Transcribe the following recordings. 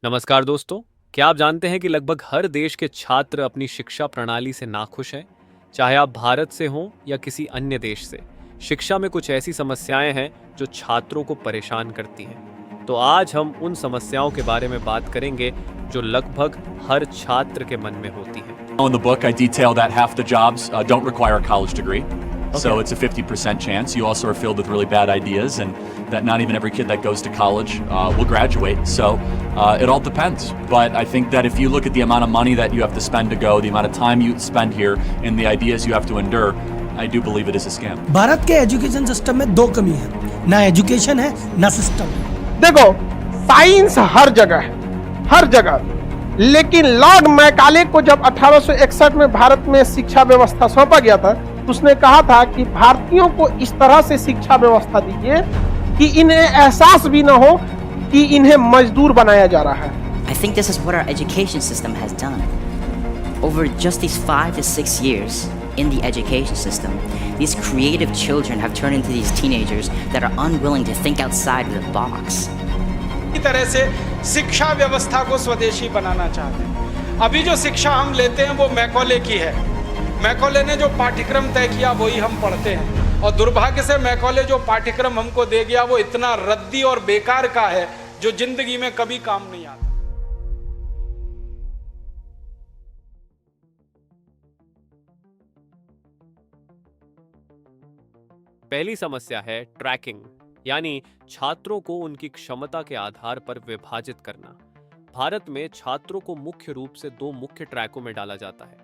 नमस्कार दोस्तों। क्या आप जानते हैं कि लगभग हर देश के छात्र अपनी शिक्षा प्रणाली से नाखुश हैं? चाहे आप भारत से हों या किसी अन्य देश से, शिक्षा में कुछ ऐसी समस्याएं हैं जो छात्रों को परेशान करती हैं। तो आज हम उन समस्याओं के बारे में बात करेंगे जो लगभग हर छात्र के मन में होती हैं। In the book, I detail that half the jobs don't require a college degree. So Okay. it's a 50% chance. You also are filled with really bad ideas, and that not even every kid that goes to college will graduate. So it all depends. But I think that if you look at the amount of money that you have to spend to go, the amount of time you spend here, and the ideas you have to endure, I do believe it is a scam. Bharat के education system में दो कमी है, ना education है ना system है। देखो, साइंस हर जगह है, हर जगह। लेकिन लॉर्ड मैकाले को जब 1861 में भारत में शिक्षा व्यवस्था सौंपा गया था, उसने कहा था कि भारतीयों को इस तरह से शिक्षा व्यवस्था दीजिए कि इन्हें एहसास भी न हो कि इन्हें मजदूर बनाया जा रहा है। I think this is what our education system has done. Over just these 5 to 6 years in the education system, these creative children have turned into these teenagers that are unwilling to think outside of the box. इस तरह से शिक्षा व्यवस्था को स्वदेशी बनाना चाहते हैं। अभी जो शिक्षा हम लेते हैं वो मैकॉले की है। मैकॉले ने जो पाठ्यक्रम तय किया वही हम पढ़ते हैं, और दुर्भाग्य से मैकॉले जो पाठ्यक्रम हमको दे गया वो इतना रद्दी और बेकार का है जो जिंदगी में कभी काम नहीं आता। पहली समस्या है ट्रैकिंग, यानी छात्रों को उनकी क्षमता के आधार पर विभाजित करना। भारत में छात्रों को मुख्य रूप से दो मुख्य ट्रैकों में डाला जाता है।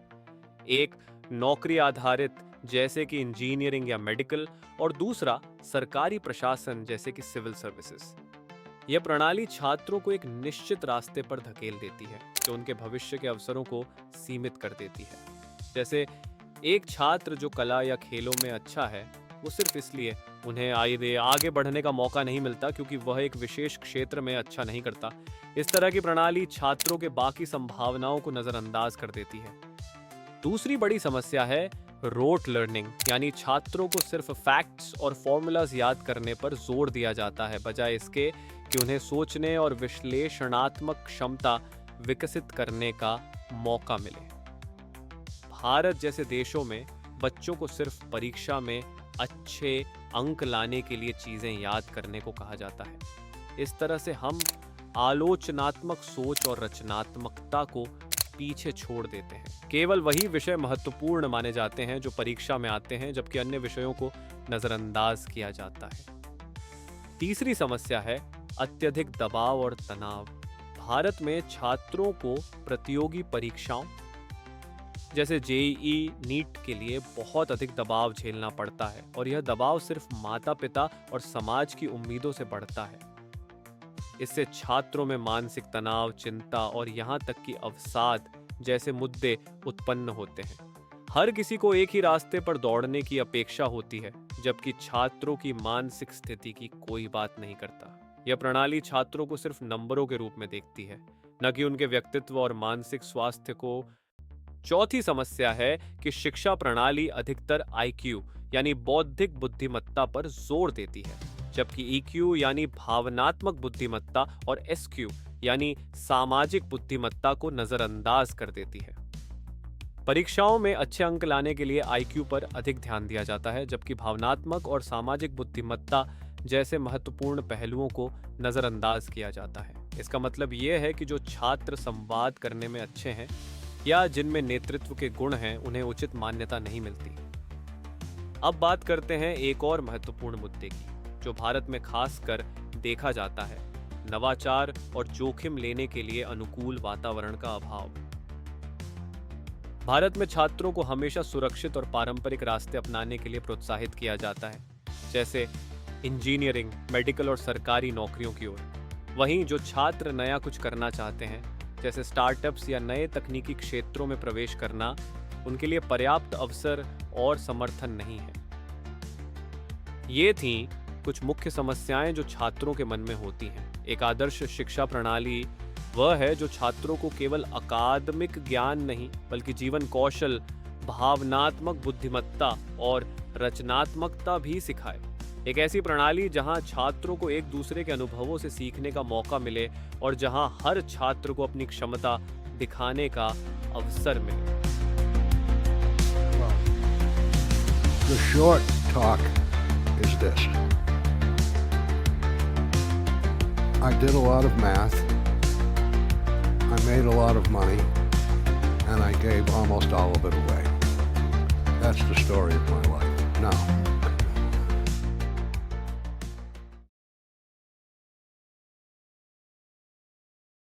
एक नौकरी आधारित जैसे कि इंजीनियरिंग या मेडिकल, और दूसरा सरकारी प्रशासन जैसे कि सिविल सर्विसेज। यह प्रणाली छात्रों को एक निश्चित रास्ते पर धकेल देती है जो उनके भविष्य के अवसरों को सीमित कर देती है। जैसे एक छात्र जो कला या खेलों में अच्छा है, वो सिर्फ इसलिए उन्हें आगे बढ़ने का मौका नहीं मिलता क्योंकि वह एक विशेष क्षेत्र में अच्छा नहीं करता। इस तरह की प्रणाली छात्रों के बाकी संभावनाओं को नजरअंदाज कर देती है। दूसरी बड़ी समस्या है रोट लर्निंग, यानी छात्रों को सिर्फ फैक्ट्स और फॉर्मूलाज याद करने पर जोर दिया जाता है बजाय इसके कि उन्हें सोचने और विश्लेषणात्मक क्षमता विकसित करने का मौका मिले। भारत जैसे देशों में बच्चों को सिर्फ परीक्षा में अच्छे अंक लाने के लिए चीजें याद करने को कहा जाता है। इस तरह से हम आलोचनात्मक सोच और रचनात्मकता को पीछे छोड़ देते हैं। केवल वही विषय महत्वपूर्ण माने जाते हैं जो परीक्षा में आते हैं, जबकि अन्य विषयों को नजरअंदाज किया जाता है। तीसरी समस्या है अत्यधिक दबाव और तनाव। भारत में छात्रों को प्रतियोगी परीक्षाओं जैसे जेईई, नीट के लिए बहुत अधिक दबाव झेलना पड़ता है, और यह दबाव सिर्फ माता पिता और समाज की उम्मीदों से बढ़ता है। इससे छात्रों में मानसिक तनाव, चिंता और यहाँ तक कि अवसाद जैसे मुद्दे उत्पन्न होते हैं। हर किसी को एक ही रास्ते पर दौड़ने की अपेक्षा होती है, जबकि छात्रों की मानसिक स्थिति की कोई बात नहीं करता। यह प्रणाली छात्रों को सिर्फ नंबरों के रूप में देखती है, न कि उनके व्यक्तित्व और मानसिक स्वास्थ्य को। चौथी समस्या है कि शिक्षा प्रणाली अधिकतर आईक्यू यानी बौद्धिक बुद्धिमत्ता पर जोर देती है, जबकि ईक्यू यानी भावनात्मक बुद्धिमत्ता और एसक्यू यानी सामाजिक बुद्धिमत्ता को नजरअंदाज कर देती है। परीक्षाओं में अच्छे अंक लाने के लिए आईक्यू पर अधिक ध्यान दिया जाता है, जबकि भावनात्मक और सामाजिक बुद्धिमत्ता जैसे महत्वपूर्ण पहलुओं को नजरअंदाज किया जाता है। इसका मतलब यह है कि जो छात्र संवाद करने में अच्छे हैं या जिनमें नेतृत्व के गुण हैं, उन्हें उचित मान्यता नहीं मिलती। अब बात करते हैं एक और महत्वपूर्ण मुद्दे की, जो भारत में खासकर देखा जाता है, नवाचार और जोखिम लेने के लिए अनुकूल वातावरण का अभाव। भारत में छात्रों को हमेशा सुरक्षित और पारंपरिक रास्ते अपनाने के लिए प्रोत्साहित किया जाता है, जैसे इंजीनियरिंग, मेडिकल और सरकारी नौकरियों की ओर। वहीं जो छात्र नया कुछ करना चाहते हैं, जैसे स्टार्टअप्स या नए तकनीकी क्षेत्रों में प्रवेश करना, उनके लिए पर्याप्त अवसर और समर्थन नहीं है। ये थीं कुछ मुख्य समस्याएं जो छात्रों के मन में होती हैं। एक आदर्श शिक्षा प्रणाली वह है जो छात्रों को केवल अकादमिक ज्ञान नहीं बल्कि जीवन कौशल, भावनात्मक बुद्धिमत्ता और रचनात्मकता भी सिखाए। एक ऐसी प्रणाली जहां छात्रों को एक दूसरे के अनुभवों से सीखने का मौका मिले और जहां हर छात्र को अपनी क्षमता दिखाने का अवसर मिले। The short talk is this. I did a lot of math, I made a lot of money, and I gave almost all of it away. That's the story of my life.